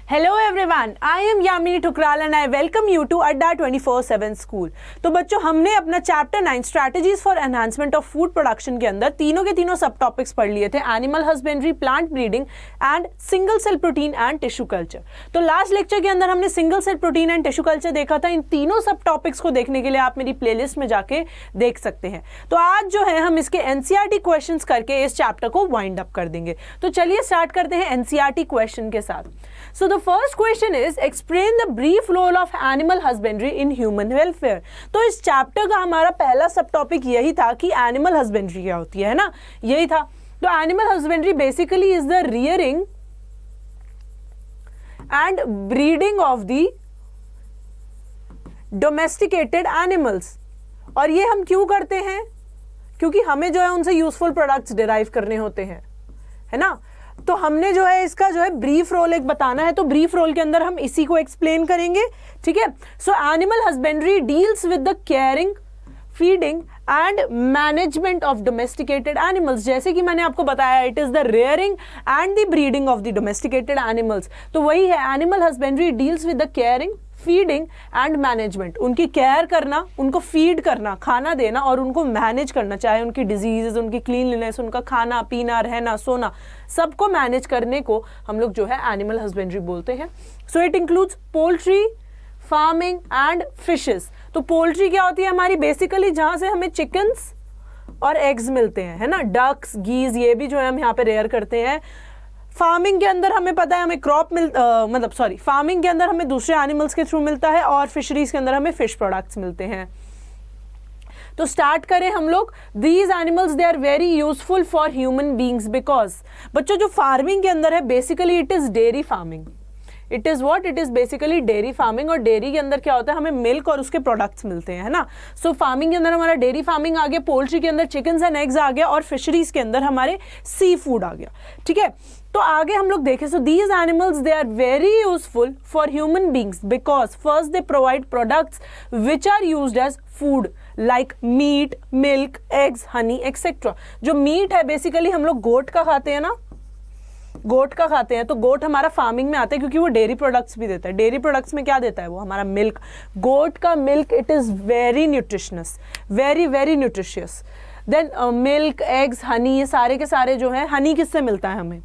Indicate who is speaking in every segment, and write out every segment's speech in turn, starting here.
Speaker 1: Hello everyone, I am Yamini Thukral and I welcome you to Adda 24/7 School। तो बच्चों हमने अपना chapter 9 strategies for enhancement of food production के अंदर तीनों के तीनों सब टॉपिक्स पढ़ लिए थे, animal husbandry, plant breeding and single cell protein and tissue culture. तो लास्ट लेक्चर के अंदर हमने single cell protein and tissue culture देखा था। इन तीनों सब टॉपिक्स को देखने के लिए आप मेरी प्लेलिस्ट में जाके देख सकते हैं। तो आज जो है हम इसके एनसीईआरटी क्वेश्चंस करके इस चैप्टर को वाइंड अप कर देंगे। तो चलिए स्टार्ट करते हैं एनसीईआरटी क्वेश्चन के साथ। So the first question is explain the brief role of animal husbandry in human welfare। तो इस चैप्टर का हमारा पहला सब टॉपिक यही था कि एनिमल हस्बेंड्री क्या होती है ना, यही था। तो animal husbandry basically is the rearing and breeding of the domesticated animals. और ये हम क्यों करते हैं? क्योंकि हमें जो है उनसे यूजफुल प्रोडक्ट्स डिराइव करने होते हैं, है ना। तो हमने जो है इसका जो है ब्रीफ रोल एक बताना है, तो ब्रीफ रोल के अंदर हम इसी को एक्सप्लेन करेंगे, ठीक है। So animal husbandry deals with the caring, feeding and management of domesticated animals. जैसे कि मैंने आपको बताया, it is the rearing and the breeding of the domesticated animals. तो वही है, animal husbandry deals with the caring, feeding and management. उनकी care करना, उनको फीड करना, खाना देना और उनको मैनेज करना, चाहे उनकी डिजीजेस, उनकी क्लीनलीनेस, उनका खाना पीना, रहना सोना, सबको मैनेज करने को हम लोग जो है एनिमल हस्बेंड्री बोलते हैं। So it includes poultry, farming and fishes. तो पोल्ट्री क्या होती है हमारी? बेसिकली जहां से हमें चिकन्स और एग्स मिलते हैं, है ना। डक्स, गीज, ये भी जो है हम यहाँ पे रेयर करते हैं। फार्मिंग के अंदर हमें पता है हमें फार्मिंग के अंदर हमें दूसरे एनिमल्स के थ्रू मिलता है, और फिशरीज के अंदर हमें फिश प्रोडक्ट्स मिलते हैं। तो स्टार्ट करें हम लोग। These animals they are very useful for human beings because, बच्चों जो फार्मिंग के अंदर है basically it is dairy farming. It is what? It is basically dairy farming. और डेयरी के अंदर क्या होता है, हमें मिल्क और उसके प्रोडक्ट्स मिलते हैं, है ना। सो फार्मिंग के अंदर हमारा डेयरी फार्मिंग आ गया, पोल्ट्री के अंदर चिकन्स एंड एग्स आ गया, और फिशरीज के अंदर हमारे सी फूड आ गया, ठीक है। तो आगे हम लोग देखें, so these animals they are very useful for human beings because first they provide products which are used as food like meat, milk, eggs, honey etcetera. जो मीट है बेसिकली हम लोग गोट का खाते हैं ना, गोट का खाते हैं। तो गोट हमारा फार्मिंग में आता है क्योंकि वो डेयरी प्रोडक्ट्स भी देता है। डेयरी प्रोडक्ट्स में क्या देता है वो? हमारा मिल्क। गोट का milk it is very nutritious, very very nutritious. Then milk, eggs, honey, ये सारे के सारे जो है, हनी किससे मिलता है हमें?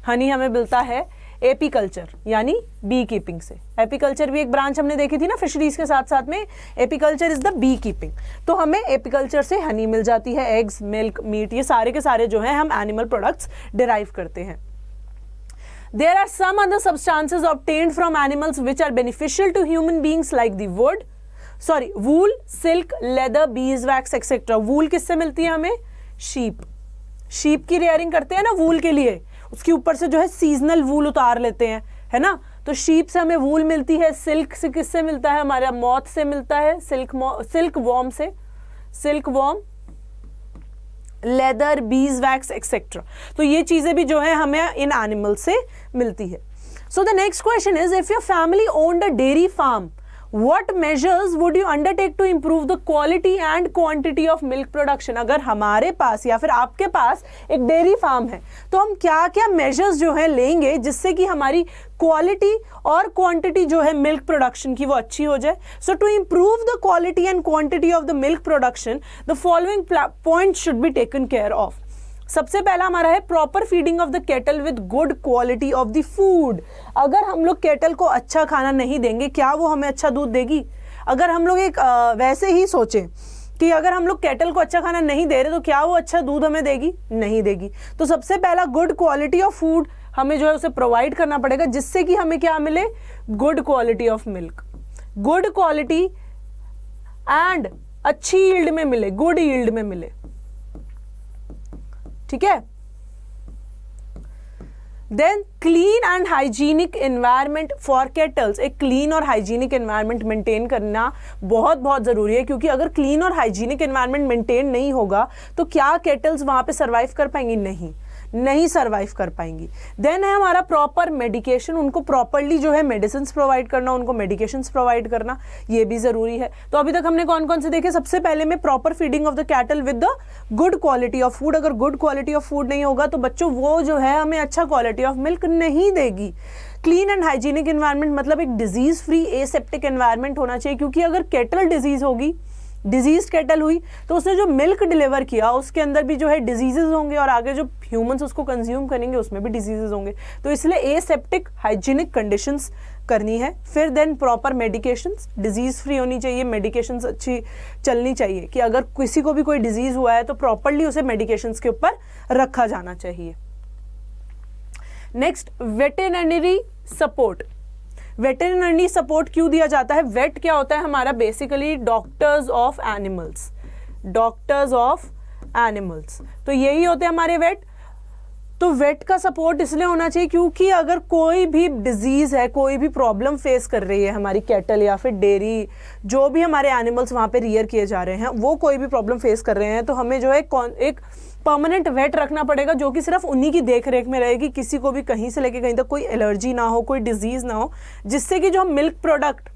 Speaker 1: हनी हमें मिलता है एपीकल्चर यानी बी कीपिंग से। एपीकल्चर भी एक ब्रांच हमने देखी थी ना फिशरीज के साथ साथ में। Apiculture is the bee keeping. तो हमें एपीकल्चर से हनी मिल जाती है, एग्स, मिल्क, मीट, ये सारे के सारे जो है हम एनिमल प्रोडक्ट्स डिराइव करते हैं। There are some other substances obtained from animals which are beneficial to human beings like the wool, silk, leather, beeswax, etc. वूल किससे मिलती है हमें? शीप की रेयरिंग करते हैं ना वूल के लिए, उसके ऊपर से जो है सीजनल वूल उतार लेते हैं, है ना। तो शीप से हमें वूल मिलती है। सिल्क से किससे मिलता है? हमारा मॉथ से मिलता है, सिल्क वॉर्म से, silk worm, leather, bees wax etcetera. तो ये चीजें भी जो है हमें इन एनिमल से मिलती है। So the next question is, if your family owned a dairy farm, what measures would you undertake to improve the quality and quantity of milk production? अगर हमारे पास या फिर आपके पास एक डेयरी फार्म है तो हम क्या क्या मेजर्स जो है लेंगे जिससे कि हमारी क्वालिटी और क्वांटिटी जो है मिल्क प्रोडक्शन की वो अच्छी हो जाए। सो to improve the quality and quantity of the milk production, the following points should be taken care of. सबसे पहला हमारा है proper feeding of the kettle with good quality of the food. अगर हम लोग केटल को अच्छा खाना नहीं देंगे, क्या वो हमें अच्छा दूध देगी? अगर हम लोग एक वैसे ही सोचें कि अगर हम लोग केटल को अच्छा खाना नहीं दे रहे तो क्या वो अच्छा दूध हमें देगी? नहीं देगी। तो सबसे पहला गुड क्वालिटी ऑफ फूड हमें जो है उसे प्रोवाइड करना पड़ेगा, जिससे कि हमें क्या मिले? Good quality of milk, good quality and अच्छी यील्ड में मिले, गुड यील्ड में मिले, ठीक है। Then clean and hygienic environment for cattles. एक क्लीन और हाइजीनिक एनवायरनमेंट मेंटेन करना बहुत बहुत जरूरी है, क्योंकि अगर क्लीन और हाइजीनिक एनवायरनमेंट मेंटेन नहीं होगा तो क्या केटल्स वहां पे सरवाइव कर पाएंगी? नहीं सरवाइव कर पाएंगी। देन है हमारा प्रॉपर मेडिकेशन, उनको प्रॉपरली जो है मेडिसिन प्रोवाइड करना, उनको मेडिकेशंस प्रोवाइड करना, ये भी जरूरी है। तो अभी तक हमने कौन कौन से देखे? सबसे पहले में proper feeding of the cattle with the good quality of food. अगर गुड क्वालिटी ऑफ फूड नहीं होगा तो बच्चों वो जो है हमें अच्छा क्वालिटी ऑफ मिल्क नहीं देगी। क्लीन एंड हाइजीनिक एनवायरनमेंट मतलब एक डिजीज फ्री एसेप्टिक एनवायरनमेंट होना चाहिए, क्योंकि अगर कैटल डिजीज होगी, डिजीज कैटल हुई, तो उसने जो मिल्क डिलीवर किया उसके अंदर भी जो है डिजीजेज होंगे, और आगे जो ह्यूमंस उसको कंज्यूम करेंगे उसमें भी डिजीजेज होंगे। तो इसलिए एसेप्टिक हाइजीनिक कंडीशंस करनी है। फिर then proper medications, disease free होनी चाहिए, मेडिकेशंस अच्छी चलनी चाहिए कि अगर किसी को भी कोई डिजीज हुआ है तो प्रॉपरली उसे मेडिकेशंस के ऊपर रखा जाना चाहिए। Next, veterinary support. Veterinary support क्यों दिया जाता है? वेट क्या होता है हमारा? Basically doctors of animals, doctors of animals, तो यही होते हैं हमारे वेट। तो वेट का सपोर्ट इसलिए होना चाहिए क्योंकि अगर कोई भी डिजीज है, कोई भी प्रॉब्लम फेस कर रही है हमारी कैटल या फिर डेयरी, जो भी हमारे एनिमल्स वहाँ पे रियर किए जा रहे हैं, वो कोई भी प्रॉब्लम फेस कर रहे हैं, तो हमें जो है एक परमानेंट वेट रखना पड़ेगा जो कि सिर्फ उन्हीं की देख रेख में रहेगी, किसी को भी कहीं से लेके कहीं तक कोई एलर्जी ना हो, कोई डिजीज ना हो, जिससे कि जो हम मिल्क प्रोडक्ट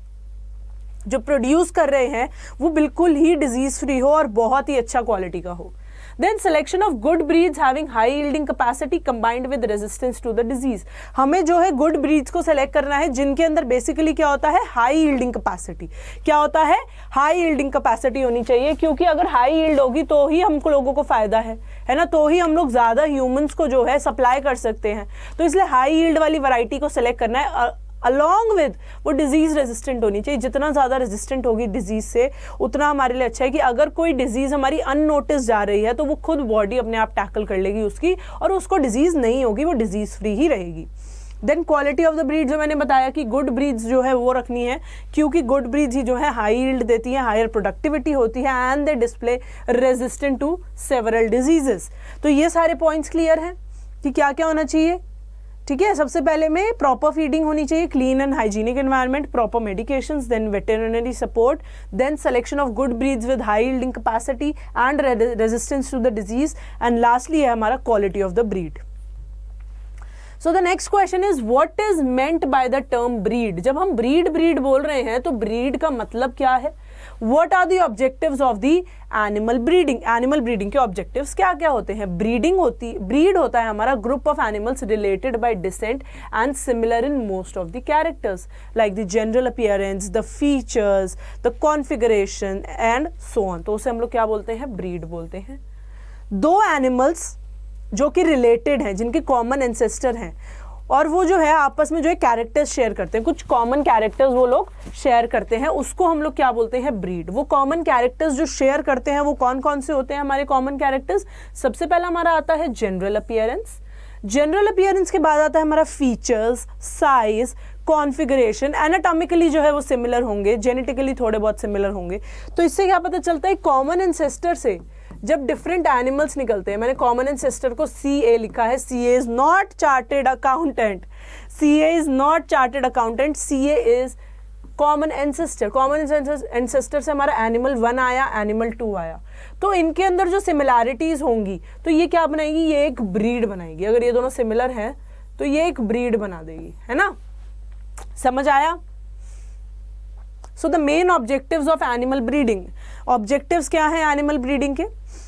Speaker 1: जो प्रोड्यूस कर रहे हैं वो बिल्कुल ही डिजीज फ्री हो और बहुत ही अच्छा क्वालिटी का हो। Then selection of good breeds having high yielding capacity combined with resistance to the disease। हमें जो है गुड ब्रीड्स को सेलेक्ट करना है जिनके अंदर बेसिकली क्या होता है? High yielding capacity. क्या होता है? हाई यील्डिंग कैपेसिटी होनी चाहिए, क्योंकि अगर हाई यील्ड होगी तो ही हमको लोगों को फायदा है ना, तो ही हम लोग ज्यादा ह्यूमंस को जो है सप्लाई कर सकते हैं। तो इसलिए हाई यील्ड वाली वैरायटी को सेलेक्ट करना है, अलॉन्ग विद वो डिजीज रेजिस्टेंट होनी चाहिए। जितना ज़्यादा रेजिस्टेंट होगी डिजीज से उतना हमारे लिए अच्छा है कि अगर कोई डिजीज हमारी अननोटिस जा रही है तो वो खुद बॉडी अपने आप टैकल कर लेगी उसकी, और उसको डिजीज नहीं होगी, वो डिजीज फ्री ही रहेगी। Then quality of the breed, जो मैंने बताया कि गुड ब्रीड्स जो है वो रखनी है, क्योंकि गुड ब्रीड्स ही जो है हाई यील्ड देती हैं, हायर प्रोडक्टिविटी होती है, and they display resistant to several diseases. तो ये सारे पॉइंट्स क्लियर हैं कि क्या क्या होना चाहिए। ठीक है, सबसे पहले में प्रॉपर फीडिंग होनी चाहिए, clean and hygienic environment, proper medications, then veterinary support, then selection of good breeds with high yielding capacity and resistance to the disease, and lastly है हमारा quality of the breed. So the next question is what is meant by the term breed. जब हम breed बोल रहे हैं तो breed का मतलब क्या है? What are the objectives of the animal breeding? Animal breeding के ऑब्जेक्टिव्स क्या क्या होते हैं? ब्रीड होता है हमारा group of animals related by decent and similar in most of the characters like the general appearance, the features, the configuration and so on. तो उसे हम लोग क्या बोलते हैं? ब्रीड बोलते हैं। दो एनिमल्स जो कि रिलेटेड हैं, जिनके कॉमन एंसेस्टर हैं, और वो जो है आपस में जो है कैरेक्टर्स शेयर करते हैं, कुछ कॉमन कैरेक्टर्स वो लोग शेयर करते हैं, उसको हम लोग क्या बोलते हैं? ब्रीड। वो कॉमन कैरेक्टर्स जो शेयर करते हैं वो कौन कौन से होते हैं हमारे कॉमन कैरेक्टर्स? सबसे पहला हमारा आता है जनरल अपीयरेंस। जनरल अपीयरेंस के बाद आता है हमारा फीचर्स, साइज, कॉन्फिगरेशन। एनाटॉमिकली जो है वो सिमिलर होंगे, जेनेटिकली थोड़े बहुत सिमिलर होंगे। तो इससे क्या पता चलता है? कॉमन एंसेस्टर से जब डिफरेंट एनिमल्स निकलते हैं, मैंने कॉमन एंसेस्टर को CA लिखा है, CA is not chartered accountant, CA is not chartered accountant, CA is common ancestor. Common ancestor से हमारा एनिमल 1 आया, एनिमल 2 आया, तो इनके अंदर जो सिमिलैरिटीज होंगी तो ये क्या बनाएगी? ये एक ब्रीड बनाएगी। अगर ये दोनों सिमिलर हैं तो ये एक ब्रीड बना देगी, है ना? समझ आया? So the main objectives of animal breeding. Objectives क्या है एनिमल ब्रीडिंग के?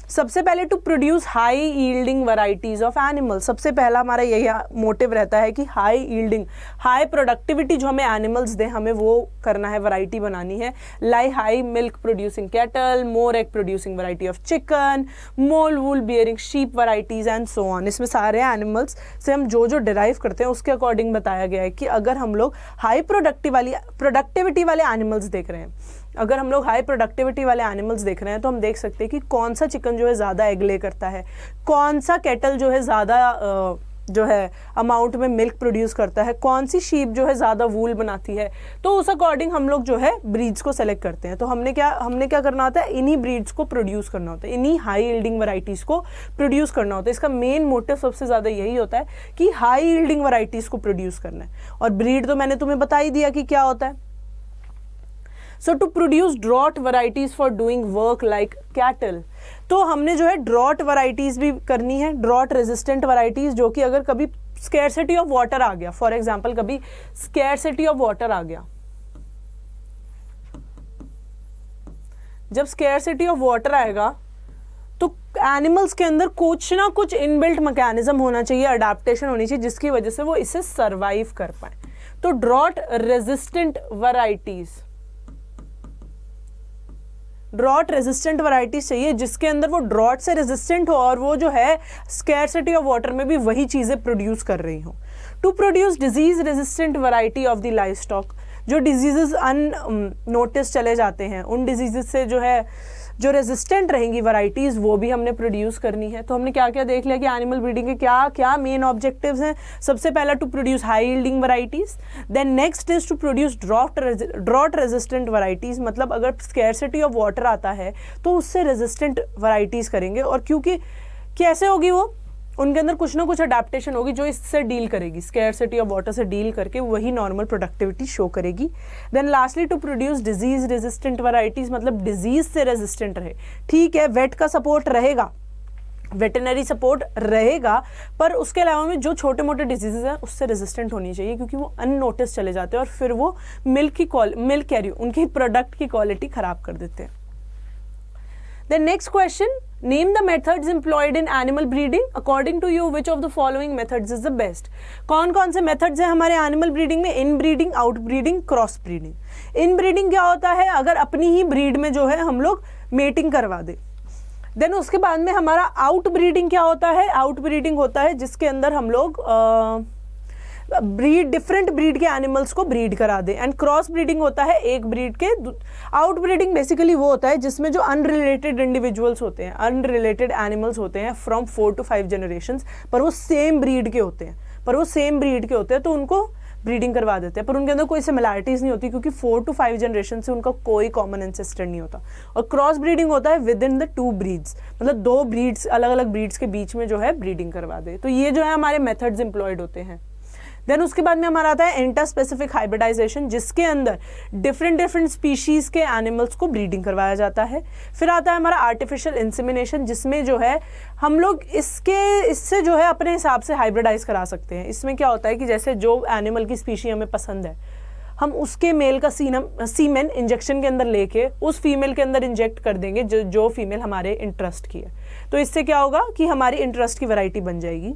Speaker 1: सबसे पहले to produce high yielding varieties of animal. सबसे पहला हमारा यही मोटिव रहता है कि हाई यील्डिंग, हाई प्रोडक्टिविटी जो हमें एनिमल्स दें, हमें वो करना है, वैरायटी बनानी है। Like high milk producing cattle, more egg producing variety of chicken, more wool bearing sheep varieties and so on. इसमें सारे एनिमल्स से हम जो डिराइव करते हैं उसके अकॉर्डिंग बताया गया है कि अगर हम लोग हाई प्रोडक्टिविटी वाले एनिमल्स देख रहे हैं, अगर हम लोग हाई प्रोडक्टिविटी वाले एनिमल्स देख रहे हैं तो हम देख सकते हैं कि कौन सा चिकन जो है ज़्यादा एग ले करता है, कौन सा कैटल जो है ज़्यादा जो है अमाउंट में मिल्क प्रोड्यूस करता है, कौन सी शीप जो है ज़्यादा वूल बनाती है। तो उस अकॉर्डिंग हम लोग जो है ब्रीड्स को सेलेक्ट करते हैं। तो हमने क्या करना होता है? इन्हीं ब्रीड्स को प्रोड्यूस करना होता है, इन्हीं हाई यील्डिंग वैरायटीज़ को प्रोड्यूस करना होता है। इसका मेन मोटिव सबसे ज़्यादा यही होता है कि हाई यील्डिंग वैरायटीज़ को प्रोड्यूस करना है। और ब्रीड तो मैंने तुम्हें बता ही दिया कि क्या होता है। So to produce drought varieties for doing work like cattle, तो हमने जो है ड्रॉट वैरायटीज भी करनी है, ड्रॉट रेजिस्टेंट वैरायटीज, जो कि अगर कभी स्कैरसिटी ऑफ वाटर आ गया, फॉर एग्जांपल कभी स्कैरसिटी ऑफ वाटर आ गया, जब स्कैरसिटी ऑफ वाटर आएगा तो एनिमल्स के अंदर कुछ ना कुछ इनबिल्ट मैकेनिज्म होना चाहिए, अडेप्टेशन होनी चाहिए, जिसकी वजह से वो इसे सर्वाइव कर पाए। तो drought resistant varieties, drought resistant varieties चाहिए जिसके अंदर वो ड्रॉट से रेजिस्टेंट हो और वो जो है स्कैरसिटी ऑफ वाटर में भी वही चीजें प्रोड्यूस कर रही हो। To produce disease resistant variety of the live stock, जो डिजीजेस अननोटिस चले जाते हैं उन डिजीजेस से जो है जो रेजिस्टेंट रहेंगी वैरायटीज वो भी हमने प्रोड्यूस करनी है। तो हमने क्या क्या देख लिया कि एनिमल ब्रीडिंग के क्या क्या मेन ऑब्जेक्टिव्स हैं। सबसे पहला to produce high yielding varieties, then next is to produce drought resistant varieties, मतलब अगर स्कैरसिटी ऑफ वाटर आता है तो उससे रेजिस्टेंट वैरायटीज करेंगे। और क्योंकि कैसे होगी वो, उनके अंदर कुछ ना कुछ अडेप्टेशन होगी जो इससे डील करेगी, स्कैरसिटी ऑफ वाटर से डील करके वही नॉर्मल प्रोडक्टिविटी शो करेगी। Then lastly to produce disease resistant varieties, मतलब डिजीज से रेजिस्टेंट रहे। ठीक है, वेट का सपोर्ट रहेगा, वेटरनरी सपोर्ट रहेगा, पर उसके अलावा में जो छोटे मोटे डिजीजेज हैं उससे रेजिस्टेंट होनी चाहिए क्योंकि वो अननोटिस चले जाते हैं और फिर वो मिल्क कैरी उनकी प्रोडक्ट की क्वालिटी खराब कर देते हैं। Then next question, name the methods employed in animal breeding. According to you, which of the following methods is the best? कौन कौन से methods हैं हमारे animal breeding में? Inbreeding, outbreeding, cross breeding. Inbreeding क्या होता है? अगर अपनी ही breed में जो है हम लोग mating करवा दें। Then उसके बाद में हमारा outbreeding क्या होता है? Outbreeding होता है जिसके अंदर हम लोग ब्रीड डिफरेंट ब्रीड के एनिमल्स को ब्रीड करा दे। एंड क्रॉस ब्रीडिंग होता है एक ब्रीड के। आउट ब्रीडिंग बेसिकली वो होता है जिसमें जो अनरिलेटेड इंडिविजुअल्स होते हैं, अनरिलेटेड एनिमल्स होते हैं फ्रॉम 4 to 5 जनरेशंस, पर वो सेम ब्रीड के होते हैं, तो उनको ब्रीडिंग करवा देते हैं, पर उनके अंदर कोई सिमिलैरिटीज नहीं होती क्योंकि 4 to 5 जनरेशन से उनका कोई कॉमन एंसेस्टर नहीं होता। और क्रॉस ब्रीडिंग होता है विद इन द 2 ब्रीड्स, मतलब 2 ब्रीड्स, अलग अलग ब्रीड्स के बीच में जो है ब्रीडिंग करवा दे। तो ये जो है हमारे मेथड्स एम्प्लॉयड होते हैं। देन उसके बाद में हमारा आता है इंटरस्पेसिफिक हाइब्रिडाइजेशन, जिसके अंदर डिफरेंट स्पीशीज के एनिमल्स को ब्रीडिंग करवाया जाता है। फिर आता है हमारा आर्टिफिशियल इंसेमिनेशन, जिसमें जो है हम लोग इससे जो है अपने हिसाब से हाइब्रिडाइज करा सकते हैं। इसमें क्या होता है कि जैसे जो एनिमल की स्पीशी हमें पसंद है, हम उसके मेल का सीमेन इंजेक्शन के अंदर लेके उस फीमेल के अंदर इंजेक्ट कर देंगे जो फीमेल हमारे इंटरेस्ट की है। तो इससे क्या होगा कि हमारी इंटरेस्ट की वैरायटी बन जाएगी।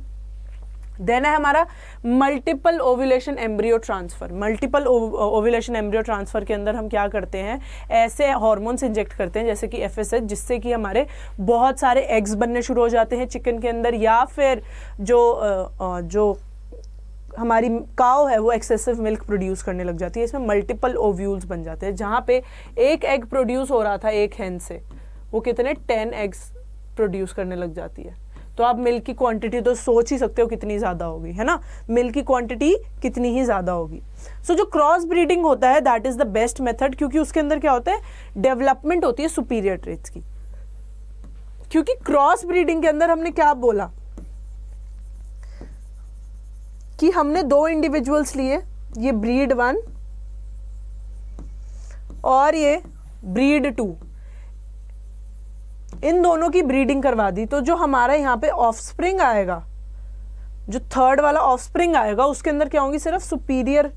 Speaker 1: देन है हमारा multiple ovulation embryo transfer. Multiple ovulation embryo transfer के अंदर हम क्या करते हैं, ऐसे हार्मोन्स इंजेक्ट करते हैं जैसे कि FSH, जिससे कि हमारे बहुत सारे एग्स बनने शुरू हो जाते हैं चिकन के अंदर, या फिर जो हमारी काउ है वो एक्सेसिव मिल्क प्रोड्यूस करने लग जाती है। इसमें मल्टीपल ओव्यूल्स बन जाते हैं। जहाँ पे एक एग प्रोड्यूस हो रहा था एक hen से, वो कितने 10 एग्स प्रोड्यूस करने लग जाती है। तो आप मिल्क की क्वांटिटी तो सोच ही सकते हो कितनी ज़्यादा होगी, है ना, मिल्क की क्वांटिटी कितनी ही ज़्यादा होगी। सो जो क्रॉस ब्रीडिंग होता है that is the best method, क्योंकि उसके अंदर क्या होता है, डेवलपमेंट होती है सुपीरियर ट्रेट्स की। क्योंकि क्रॉस ब्रीडिंग के अंदर हमने क्या बोला कि हमने 2 इंडिविजुअल्स लिए, ये ब्रीड 1 और ये ब्रीड 2, इन दोनों की ब्रीडिंग करवा दी। तो जो हमारा यहाँ पे ऑफस्प्रिंग आएगा, जो थर्ड वाला ऑफस्प्रिंग आएगा, उसके अंदर क्या होंगी, सिर्फ सुपीरियर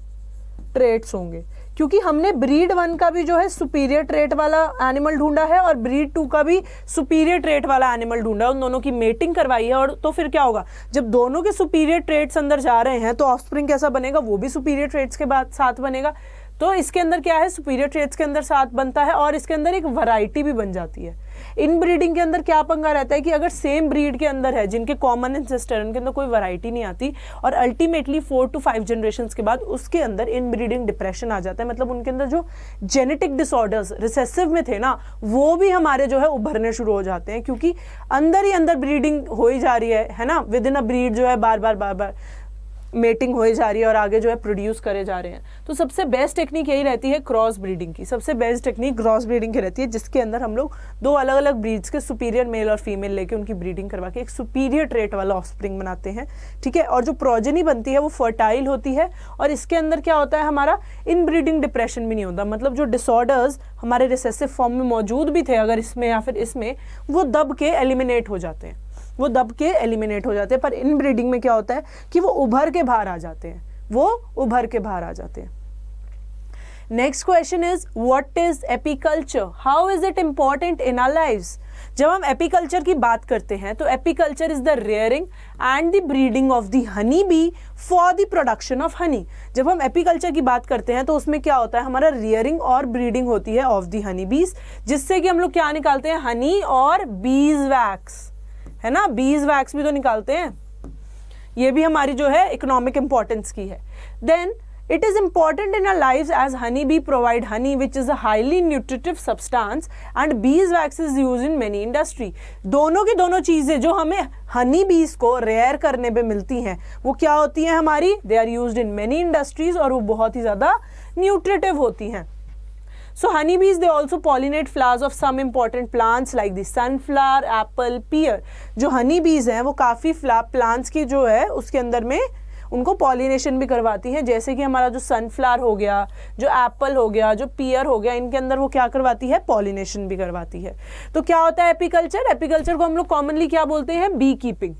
Speaker 1: ट्रेट्स होंगे, क्योंकि हमने ब्रीड 1 का भी जो है सुपीरियर ट्रेट वाला एनिमल ढूंढा है और ब्रीड 2 का भी सुपीरियर ट्रेट वाला एनिमल ढूंढा है, उन दोनों की मेटिंग करवाई है। और तो फिर क्या होगा, जब दोनों के सुपीरियर ट्रेट्स अंदर जा रहे हैं तो ऑफस्प्रिंग कैसा बनेगा, वो भी सुपीरियर ट्रेट्स के बाद साथ बनेगा। तो इसके अंदर क्या है, सुपीरियर ट्रेट्स के अंदर साथ बनता है और इसके अंदर एक वैरायटी भी बन जाती है। इन ब्रीडिंग के अंदर क्या पंगा रहता है कि अगर सेम ब्रीड के अंदर है जिनके कॉमन एंसेस्टर, उनके अंदर कोई वैरायटी नहीं आती और अल्टीमेटली 4 to 5 जनरेशंस के बाद उसके अंदर इन ब्रीडिंग डिप्रेशन आ जाता है। मतलब उनके अंदर जो जेनेटिक डिसऑर्डर्स रिसेसिव में थे ना, वो भी हमारे जो है उभरने शुरू हो जाते हैं, क्योंकि अंदर ही अंदर ब्रीडिंग हो ही जा रही है ना, विद इन अ ब्रीड जो है बार बार मेटिंग हो जा रही है और आगे जो है प्रोड्यूस करे जा रहे हैं। तो सबसे बेस्ट टेक्निक यही रहती है क्रॉस ब्रीडिंग की। सबसे बेस्ट टेक्निक क्रॉस ब्रीडिंग की रहती है, जिसके अंदर हम लोग 2 अलग अलग ब्रीड्स के सुपीरियर मेल और फीमेल लेके उनकी ब्रीडिंग करवा के एक सुपीरियर ट्रेट वाला ऑफस्प्रिंग बनाते हैं, ठीक है। और जो प्रोजेनी बनती है वो फर्टाइल होती है और इसके अंदर क्या होता है, हमारा इन ब्रीडिंग डिप्रेशन भी नहीं होता। मतलब जो डिसऑर्डर्स हमारे रिसेसिव फॉर्म में मौजूद भी थे अगर इसमें या फिर इसमें, वो दब के एलिमिनेट हो जाते हैं, पर इन ब्रीडिंग में क्या होता है कि वो उभर के बाहर आ जाते हैं, next question is what is apiculture, how is it important in our lives. जब हम एपीकल्चर की बात करते हैं तो apiculture is the rearing and the breeding of the honey bee for the production of honey. जब हम एपीकल्चर की बात करते हैं तो उसमें क्या होता है, हमारा रेयरिंग और ब्रीडिंग होती है ऑफ द हनी बीज, जिससे कि हम लोग क्या निकालते हैं, हनी और बीज वैक्स, है ना, बीज वैक्स भी तो निकालते हैं। ये भी हमारी जो है इकोनॉमिक इंपॉर्टेंस की है। Then it is important in our lives as honey bee provide honey which is a highly nutritive substance and beeswax is used in many industry। दोनों की दोनों चीजें जो हमें हनी बीज को रेयर करने पे मिलती हैं वो क्या होती हैं हमारी, they are used in many industries और वो बहुत ही ज्यादा न्यूट्रिटिव होती हैं। So honeybees they also pollinate flowers of some important plants like the sunflower, apple, pear। जो honeybees हैं वो काफ़ी प्लांट्स की जो है उसके अंदर में उनको पॉलिनेशन भी करवाती हैं, जैसे कि हमारा जो सनफ्लावर हो गया, जो एप्पल हो गया, जो पियर हो गया, इनके अंदर वो क्या करवाती है, पॉलिनेशन भी करवाती है। तो क्या होता है एपीकल्चर, एपीकल्चर को हम लोग कॉमनली क्या बोलते हैं, बी कीपिंग।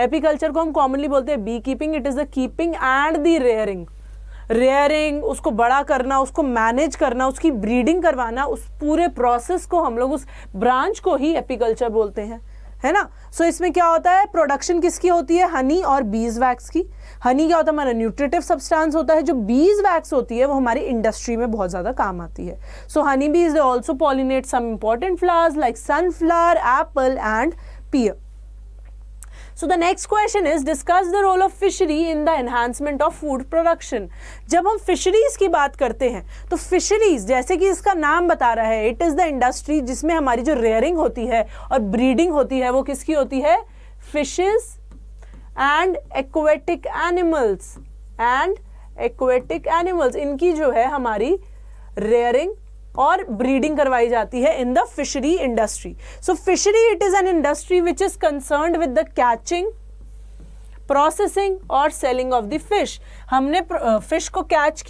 Speaker 1: एपीकल्चर को हम कॉमनली बोलते हैं bee keeping. It is the keeping and the rearing, rearing उसको बड़ा करना, उसको मैनेज करना, उसकी ब्रीडिंग करवाना, उस पूरे प्रोसेस को हम लोग उस ब्रांच को ही एपीकल्चर बोलते हैं, है ना। सो इसमें क्या होता है, प्रोडक्शन किसकी होती है, हनी और बीज वैक्स की। हनी क्या होता है, हमारा न्यूट्रिटिव सब्सटेंस होता है। जो बीज वैक्स होती है वो हमारी इंडस्ट्री में बहुत ज्यादा काम आती है। So honey bees they also pollinate some important flowers like sunflower, apple and pear. So the next question is discuss the role of fishery in the enhancement of food production। जब हम fisheries की बात करते हैं तो fisheries जैसे कि इसका नाम बता रहा है, इट इज द इंडस्ट्री जिसमें हमारी जो रेयरिंग होती है और ब्रीडिंग होती है वो किसकी होती है, फिशेस एंड एक्वेटिक एनिमल्स, इनकी जो है हमारी रेयरिंग और ब्रीडिंग करवाई जाती है in the fishery industry. So fishery it is an industry which is concerned with the catching, processing और सेलिंग ऑफ द फिश। हमने फिश को कैच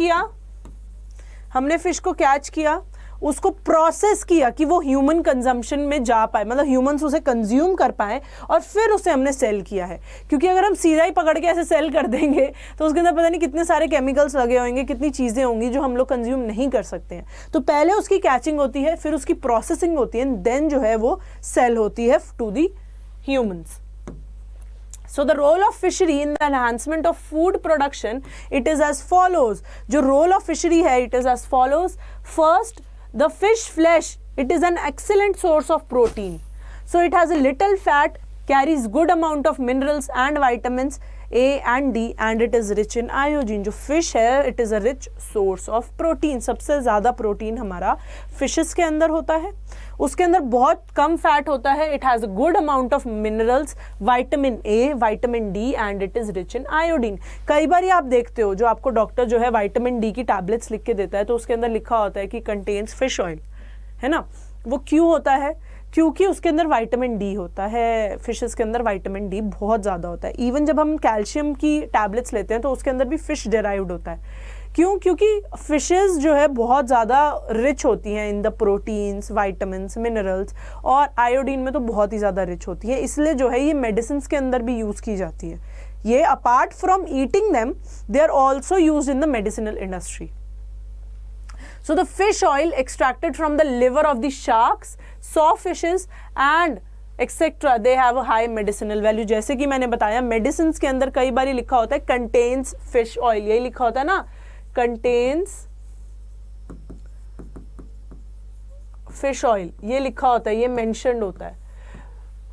Speaker 1: किया, उसको प्रोसेस किया कि वो ह्यूमन कंजम्पशन में जा पाए, मतलब ह्यूमंस उसे कंज्यूम कर पाए, और फिर उसे हमने सेल किया है। क्योंकि अगर हम सीधा ही पकड़ के ऐसे सेल कर देंगे तो उसके अंदर पता नहीं कितने सारे केमिकल्स लगे होंगे, कितनी चीज़ें होंगी जो हम लोग कंज्यूम नहीं कर सकते हैं। तो पहले उसकी कैचिंग होती है, फिर उसकी प्रोसेसिंग होती है, देन जो है वो सेल होती है to the humans. So the role of fishery in the enhancement of food production, it is as follows। जो role of fishery है, it is as follows। First, the fish flesh, it is an excellent source of protein। So it has a little fat, carries good amount of minerals and vitamins A and D, and it is rich in iodine। जो fish है, it is a rich source of protein। सबसे ज़्यादा protein हमारा fishes के अंदर होता है, उसके अंदर बहुत कम फैट होता है। It has a good amount of minerals, vitamin A, vitamin D, and it is rich in iodine. कई बार आप देखते हो जो आपको डॉक्टर जो है विटामिन डी की टैबलेट्स लिख के देता है तो उसके अंदर लिखा होता है कि कंटेन्स फिश ऑयल, है ना। वो क्यों होता है, क्योंकि उसके अंदर विटामिन डी होता है। फिशेस के अंदर विटामिन डी बहुत ज़्यादा होता है। इवन जब हम कैल्शियम की टैबलेट्स लेते हैं तो उसके अंदर भी फिश डेराइव्ड होता है। क्यों, क्योंकि फिशेस जो है बहुत ज़्यादा रिच होती हैं in the proteins, vitamins, minerals, और आयोडीन में तो बहुत ही ज़्यादा रिच होती है। इसलिए जो है ये मेडिसिन के अंदर भी यूज़ की जाती है। ये apart from eating them they are also use in the medicinal industry. So the fish oil extracted from the liver of the sharks, sawfishes and etc. they have a high medicinal value। जैसे कि मैंने बताया medicine के अंदर कई बार लिखा होता है contains fish oil, यही लिखा होता है ना, contains fish oil, ये लिखा होता है, ये mentioned होता है।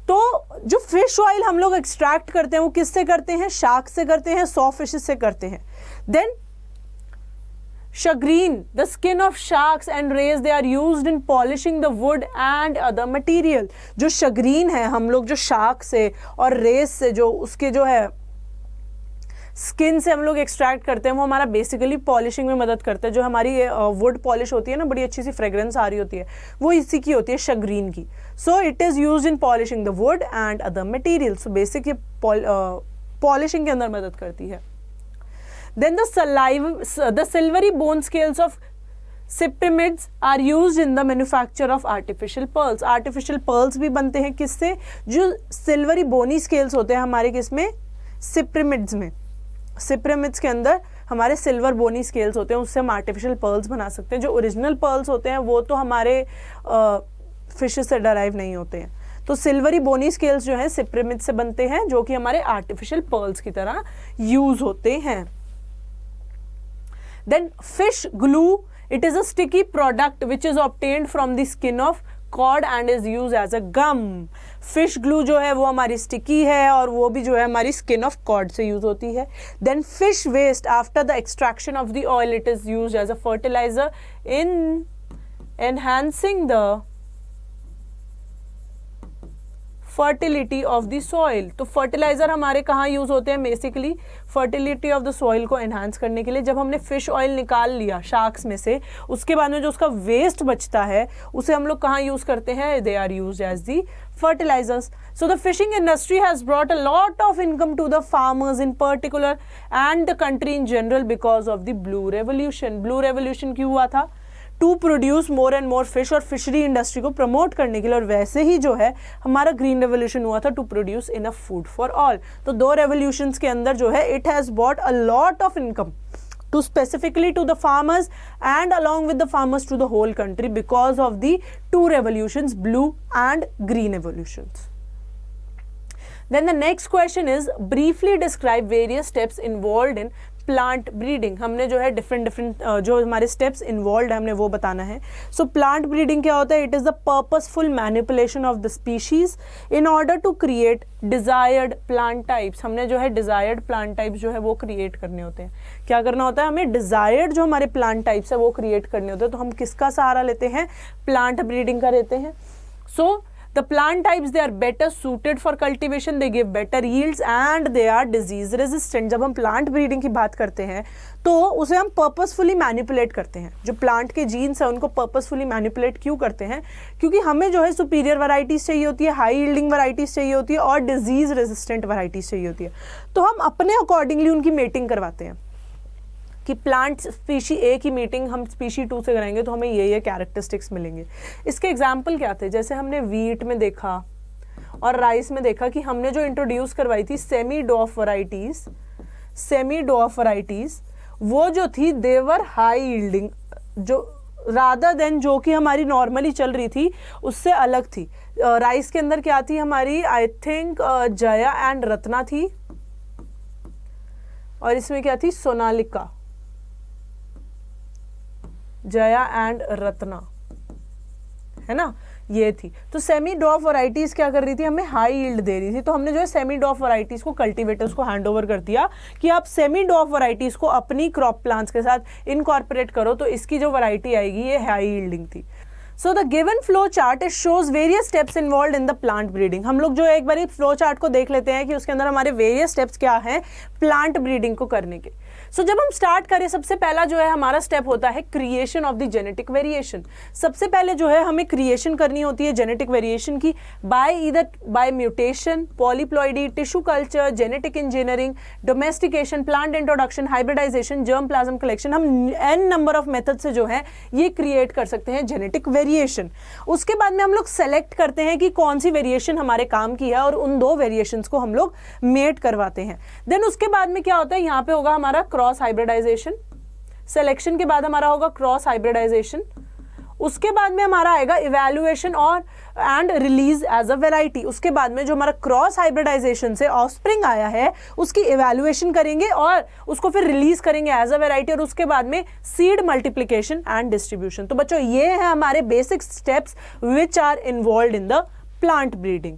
Speaker 1: तो जो फिश ऑयल हम लोग एक्सट्रैक्ट करते हैं वो किससे करते हैं, शार्क से करते हैं, सॉफिशेस से करते हैं। Then shagreen, the skin of sharks and rays, they are used in polishing the wood and other material। जो shagreen है, हम लोग जो शार्क से और रेस से जो उसके जो है स्किन से हम लोग एक्सट्रैक्ट करते हैं वो हमारा बेसिकली पॉलिशिंग में मदद करता है। जो हमारी वुड पॉलिश होती है ना, बड़ी अच्छी सी फ्रेग्रेंस आ रही होती है, वो इसी की होती है, shagreen की। So it is use in polishing the wood and other material. So basic ये पॉलिशिंग के अंदर मदद करती है। Then the silvery bone scales of cyprinids are used in the manufacture of artificial pearls। artificial pearls भी बनते हैं किससे, जो सिल्वरी बोनी स्केल्स होते हैं हमारे किसमें, सिप्रिमिड्स में। सिप्रिमिड्स के अंदर हमारे सिल्वर बोनी स्केल्स होते हैं, उससे हम आर्टिफिशियल पर्ल्स बना सकते हैं। जो ओरिजिनल पर्ल्स होते हैं वो तो हमारे फिशेस से डराइव नहीं होते हैं। तो सिल्वरी बोनी स्केल्स जो है सिप्रिमिड से बनते हैं, जो कि हमारे आर्टिफिशियल पर्ल्स की तरह यूज होते हैं। Then fish glue, it is a sticky product which is obtained from the skin of cod and is use as a gum. Fish glue जो है वो हमारी स्टिकी है और वो भी जो है हमारी स्किन ऑफ कॉड से यूज होती है। Then fish waste after the extraction of the oil, it is use as a fertiliser in enhancing the fertility of the soil. तो फर्टिलाइजर हमारे कहाँ यूज होते हैं? Basically fertility of the soil को enhance करने के लिए। जब हमने फिश ऑयल निकाल लिया शार्क्स में से, उसके बाद में जो उसका वेस्ट बचता है उसे हम लोग कहाँ यूज करते हैं? They are used as the fertilizers. So the fishing industry has brought a lot of income to the farmers in particular and the country in general because of the blue revolution. Blue revolution क्यों हुआ था? To produce more and more fish, और fishery industry को promote करने के लिए। और वैसे ही जो है हमारा ग्रीन रेवोल्यूशन हुआ था to produce enough food for all. तो दो रेवोल्यूशंस के अंदर जो है it has bought a lot of income to specifically to the farmers and along with the farmers to the whole country because of the two revolutions, blue and green revolutions. Then the next question is briefly describe various steps involved in plant breeding. हमने जो है different जो हमारे steps involve है हमने वो बताना है। सो प्लांट ब्रीडिंग क्या होता है? It is the purposeful manipulation of the species in order to create desired plant types. हमने जो है डिजायर्ड प्लांट टाइप्स जो है वो क्रिएट करने होते हैं। क्या करना होता है? हमें डिजायर्ड जो हमारे प्लांट टाइप्स है वो क्रिएट करने होते हैं। तो हम किसका सहारा लेते हैं? प्लांट ब्रीडिंग का लेते हैं। सो the plant types they are better suited for cultivation, they give better yields and they are disease resistant. जब हम plant breeding की बात करते हैं तो उसे हम purposefully manipulate करते हैं। जो plant के genes हैं उनको purposefully manipulate क्यों करते हैं? क्योंकि हमें जो है superior varieties चाहिए होती है, high yielding varieties चाहिए होती है और disease resistant varieties चाहिए होती है। तो हम अपने accordingly उनकी mating करवाते हैं कि प्लांट स्पीशी ए की मीटिंग हम स्पीशी 2 से कराएंगे तो हमें ये कैरेक्टरिस्टिक्स मिलेंगे। इसके एग्जाम्पल क्या थे? जैसे हमने वीट में देखा और राइस में देखा कि हमने जो इंट्रोड्यूस करवाई थी सेमी डॉफ वराइटीज, वो जो थी देवर हाई यील्डिंग, जो रादर देन जो कि हमारी नॉर्मली चल रही थी उससे अलग थी। राइस के अंदर क्या थी हमारी? I think Jaya and Ratna थी, और इसमें क्या थी? सोनालिका, जया एंड रत्ना, है ना, ये थी। तो सेमी डॉफ वैरायटीज क्या कर रही थी? हमें हाई यील्ड दे रही थी। तो हमने जो है सेमी डॉफ वैरायटीज को कल्टीवेटर्स को हैंड ओवर कर दिया कि आप सेमी डॉफ वैरायटीज को अपनी क्रॉप प्लांट्स के साथ इनकॉर्पोरेट करो, तो इसकी जो वैरायटी आएगी ये हाई यील्डिंग थी। So the given flow chart it shows various steps involved in the plant breeding. हम लोग जो एक बार फ्लो चार्ट को देख लेते हैं कि उसके अंदर हमारे वेरियस स्टेप्स क्या हैं प्लांट ब्रीडिंग को करने के। सो जब हम स्टार्ट करें सबसे पहला जो है हमारा स्टेप होता है creation of the genetic variation. सबसे पहले जो है हमें क्रिएशन करनी होती है जेनेटिक वेरिएशन की by mutation, polyploidy, tissue culture, genetic engineering, domestication, plant introduction, hybridisation, germ plasm collection. हम एन नंबर ऑफ मेथड से जो है ये क्रिएट कर सकते हैं जेनेटिक वेरिएशन। उसके बाद में हम लोग सेलेक्ट करते हैं कि कौन सी वेरिएशन हमारे काम की है और उन दो वेरिएशंस को हम लोग मेट करवाते हैं। देन उसके बाद में क्या होता है? यहाँ पे होगा हमारा क्रॉस हाइब्रिडाइजेशन। सिलेक्शन के बाद हमारा होगा क्रॉस हाइब्रिडाइजेशन। उसके बाद में हमारा आएगा इवैल्यूएशन और and release as a variety. उसके बाद में जो हमारा क्रॉस हाइब्रिडाइजेशन से ऑफस्प्रिंग आया है उसकी इवैल्यूएशन करेंगे और उसको फिर रिलीज करेंगे एज अ वेराइटी, और उसके बाद में सीड मल्टीप्लिकेशन एंड डिस्ट्रीब्यूशन। तो बच्चों ये है हमारे basic steps which are involve in the plant breeding.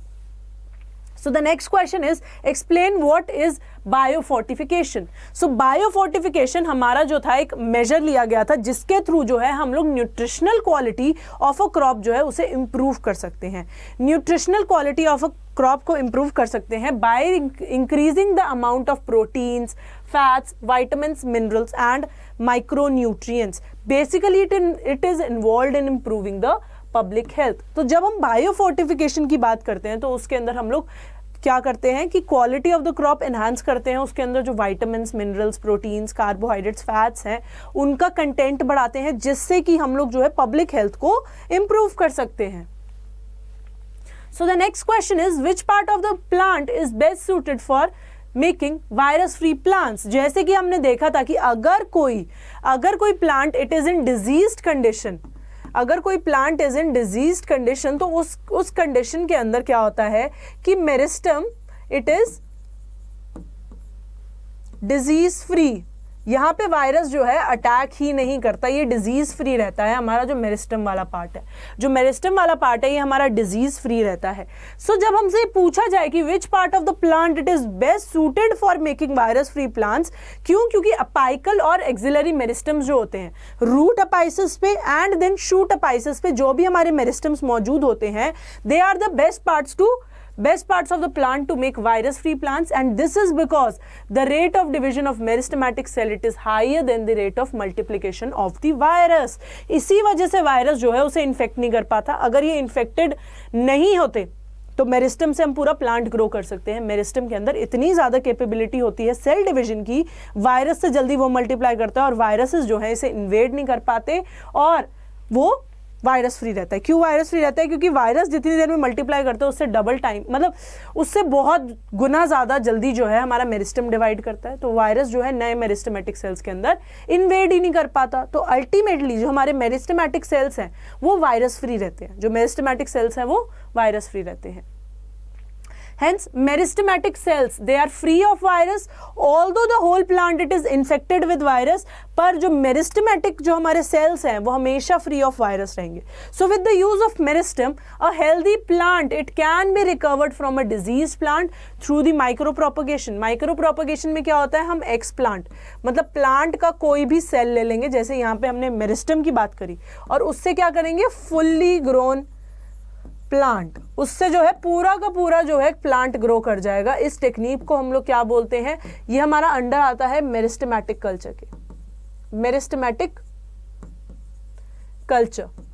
Speaker 1: So the next question is explain what is biofortification. So biofortification हमारा जो था एक मेजर लिया गया था जिसके थ्रू जो है हम लोग nutritional quality of a crop जो है उसे इम्प्रूव कर सकते हैं। Nutritional quality of a crop को इम्प्रूव कर सकते हैं by increasing the amount of proteins, fats, vitamins, minerals and micronutrients. Basically it is involved in improving the public health. तो जब हम बायोफोर्टिफिकेशन की बात करते हैं तो उसके अंदर हम लोग क्या करते हैं कि quality of the crop enhance करते हैं। उसके अंदर जो vitamins, minerals, proteins, carbohydrates, fats हैं उनका कंटेंट बढ़ाते हैं जिससे कि हम लोग जो है पब्लिक हेल्थ को इम्प्रूव कर सकते हैं। सो the next question is which part of the plant is best suited for making virus free plants. जैसे कि हमने देखा था कि अगर कोई plant it is in diseased condition, अगर कोई plant is in diseased condition तो उस कंडीशन के अंदर क्या होता है कि meristem it is disease free, यहाँ पे वायरस जो है अटैक ही नहीं करता, ये डिजीज फ्री रहता है। हमारा जो मेरिस्टम वाला पार्ट है, जो मेरिस्टम वाला पार्ट है, ये हमारा डिजीज फ्री रहता है। सो जब हमसे पूछा जाए कि which part of the plant it is best suited for making virus free plants, क्यों? क्योंकि अपाइकल और एक्सिलरी मेरिस्टम्स जो होते हैं, रूट अपाइसिस पे एंड देन शूट अपाइसिस पे जो भी हमारे मेरिस्टम्स मौजूद होते हैं, they are the best parts of the plant to make virus free plants, and this is because the rate of division of meristematic cell it is higher than the rate of multiplication of the virus। इसी वजह से virus जो है उसे infect नहीं कर पाता। अगर ये इन्फेक्टेड नहीं होते तो मेरिस्टम से हम पूरा प्लांट ग्रो कर सकते हैं। मेरिस्टम के अंदर इतनी ज़्यादा कैपेबिलिटी होती है सेल डिवीजन की, वायरस से जल्दी वो मल्टीप्लाई करता है और वायरसेस जो है इसे इन्वेड नहीं कर पाते और वो वायरस फ्री रहता है। क्यों वायरस फ्री रहता है? क्योंकि वायरस जितनी देर में मल्टीप्लाई करता है उससे डबल टाइम, मतलब उससे बहुत गुना ज़्यादा जल्दी जो है हमारा मेरिस्टम डिवाइड करता है, तो वायरस जो है नए मेरिस्टमेटिक सेल्स के अंदर इन्वेड ही नहीं कर पाता। तो अल्टीमेटली जो हमारे मेरिस्टमेटिक सेल्स हैं वो वायरस फ्री रहते हैं, जो मेरिस्टमेटिक सेल्स हैं वो वायरस फ्री रहते हैं। Hence, meristematic cells they are free of virus, although the whole plant it is infected with virus, पर जो meristematic जो हमारे cells हैं वो हमेशा free of virus रहेंगे। So with the use of meristem, a healthy plant it can be recovered from a diseased plant through the micropropagation। micropropagation में क्या होता है, हम explant मतलब plant का कोई भी cell ले लेंगे, जैसे यहाँ पे हमने meristem की बात करी, और उससे क्या करेंगे, fully grown प्लांट, उससे जो है पूरा का पूरा जो है प्लांट ग्रो कर जाएगा। इस टेक्निक को हम लोग क्या बोलते हैं, ये हमारा अंडर आता है मेरिस्टेमेटिक कल्चर के। मेरिस्टेमेटिक कल्चर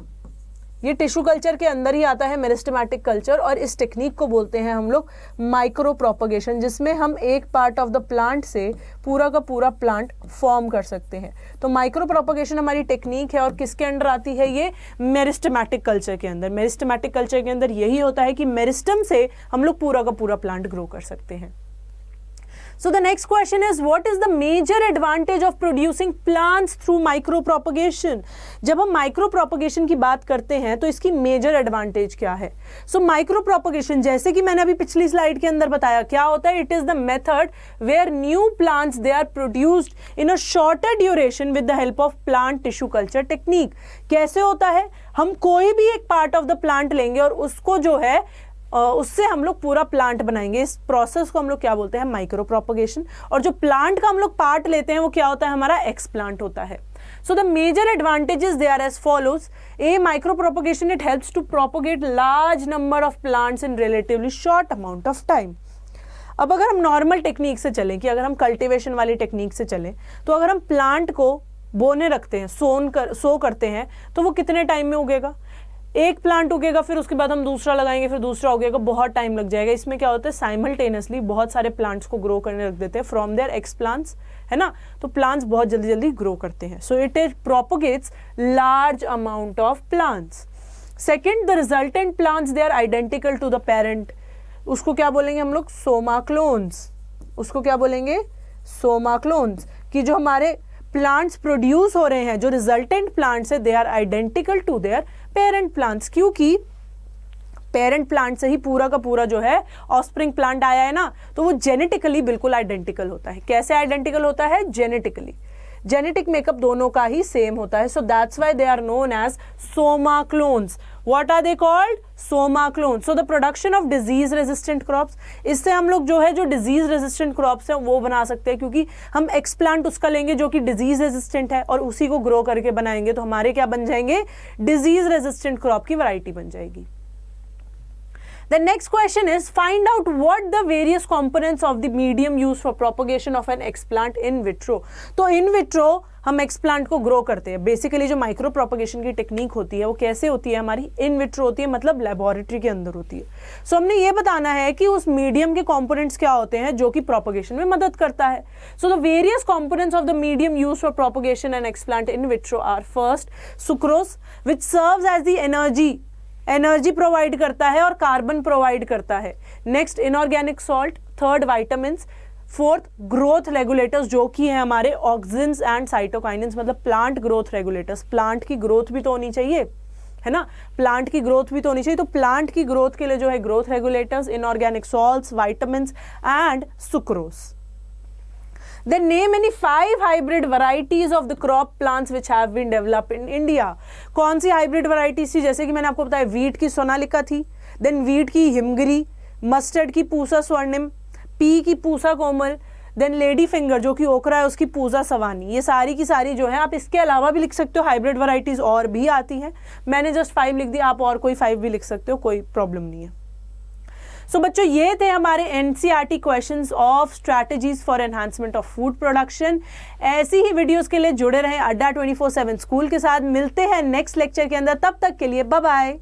Speaker 1: ये टिश्यू कल्चर के अंदर ही आता है, मेरिस्टेमेटिक कल्चर, और इस टेक्निक को बोलते हैं हम लोग माइक्रो प्रोपगेशन, जिसमें हम एक पार्ट ऑफ द प्लांट से पूरा का पूरा प्लांट फॉर्म कर सकते हैं। तो माइक्रो प्रोपगेशन हमारी टेक्निक है और किसके अंडर आती है, ये मेरिस्टेमेटिक कल्चर के अंदर। मेरिस्टेमेटिक कल्चर के अंदर यही होता है कि मेरिस्टम से हम लोग पूरा का पूरा प्लांट ग्रो कर सकते हैं। So the next question is, what is the major advantage of producing plants through micropropagation? जब हम micropropagation की बात करते हैं तो इसकी major advantage क्या है? So micropropagation जैसे कि मैंने अभी पिछली स्लाइड के अंदर बताया क्या होता है, it is the method where new plants they are produced in a shorter duration with the help of plant tissue culture technique। कैसे होता है, हम कोई भी एक part of the plant लेंगे और उसको जो है उससे हम लोग पूरा प्लांट बनाएंगे। इस प्रोसेस को हम लोग क्या बोलते हैं, माइक्रो प्रोपगेशन। और जो प्लांट का हम लोग पार्ट लेते हैं वो क्या होता है, हमारा एक्सप्लांट होता है। So the major advantages they are as follows. A, micro propagation it helps to propagate large number of plants in relatively short amount of time. अब अगर हम नॉर्मल टेक्निक से चलें, कि अगर हम कल्टिवेशन वाली टेक्निक से चलें, तो अगर हम प्लांट को बोने रखते हैं, सो करते हैं, तो वो कितने टाइम में उगेगा, एक प्लांट उगेगा, फिर उसके बाद हम दूसरा लगाएंगे, फिर दूसरा उगेगा, बहुत टाइम लग जाएगा। इसमें क्या होता है, साइमल्टेनियसली बहुत सारे प्लांट्स को ग्रो करने रख देते हैं फ्रॉम देयर एक्स प्लांट्स, है ना, तो प्लांट्स बहुत जल्दी जल्दी ग्रो करते हैं। So it propagates large amount of plants. Second, the resultant plants they are identical to the parent. उसको क्या बोलेंगे हम लोग, सोमा क्लोन्स। उसको क्या बोलेंगे, सोमा क्लोन्स। कि जो हमारे प्लांट्स प्रोड्यूस हो रहे हैं, जो रिजल्टेंट प्लांट्स है, they are identical to their parent plants. क्योंकि पेरेंट प्लांट से ही पूरा का पूरा जो है ऑफस्प्रिंग प्लांट आया है ना, तो वो जेनेटिकली बिल्कुल आइडेंटिकल होता है। कैसे आइडेंटिकल होता है, जेनेटिकली। जेनेटिक मेकअप दोनों का ही सेम होता है। So that's why they are known as somaclones. What are they called? Soma clones. So the production of disease resistant crops, इससे हम लोग जो है जो disease resistant crops हैं वो बना सकते हैं, क्योंकि हम एक्सप्लांट उसका लेंगे जो कि disease resistant है और उसी को ग्रो करके बनाएंगे, तो हमारे क्या बन जाएंगे, disease resistant crop की वैरायटी बन जाएगी। The next question is, find out what the various components of the medium used for propagation of an explant in vitro। तो in vitro हम एक्सप्लांट को ग्रो करते हैं। बेसिकली जो माइक्रो प्रोपगेशन की टेक्निक होती है वो कैसे होती है, हमारी इन विट्रो होती है, मतलब लेबोरेटरी के अंदर होती है। सो हमने ये बताना है कि उस मीडियम के कंपोनेंट्स क्या होते हैं जो कि प्रोपगेशन में मदद करता है। So the various components of the medium used for propagation and explant in vitro are, first sucrose which serves as the energy provide करता है और कार्बन प्रोवाइड करता है। Next, inorganic salt. Third, vitamins. Fourth, growth regulators, जो कि है हमारे auxins and cytokinins, मतलब प्लांट ग्रोथ रेगुलेटर्स। प्लांट की ग्रोथ भी तो होनी चाहिए। है ना, प्लांट की ग्रोथ भी तो होनी चाहिए। तो प्लांट की ग्रोथ के लिए जो है growth regulators, inorganic salts, vitamins and sucrose. Then name any 5 hybrid varieties of the crop plants which have been developed in India. कौन सी हाइब्रिड वैरायटीज थी? जैसे कि मैंने आपको बताया, वीट की सोनालिका थी, देन वीट की हिमगिरी, मस्टर्ड की पूसा स्वर्णिम, पी की पूसा कोमल, देन लेडी फिंगर जो कि ओकरा है उसकी पूजा सवानी। ये सारी की सारी जो है, आप इसके अलावा भी लिख सकते हो, हाइब्रिड वैरायटीज और भी आती हैं। मैंने जस्ट 5 लिख दिया, आप और कोई 5 भी लिख सकते हो, कोई प्रॉब्लम नहीं है। सो बच्चों, ये थे हमारे NCERT questions of strategies for enhancement of food production. ऐसी ही वीडियोस के लिए जुड़े रहें अड्डा 24/7 स्कूल के साथ। मिलते हैं नेक्स्ट लेक्चर के अंदर, तब तक के लिए बाय बाय।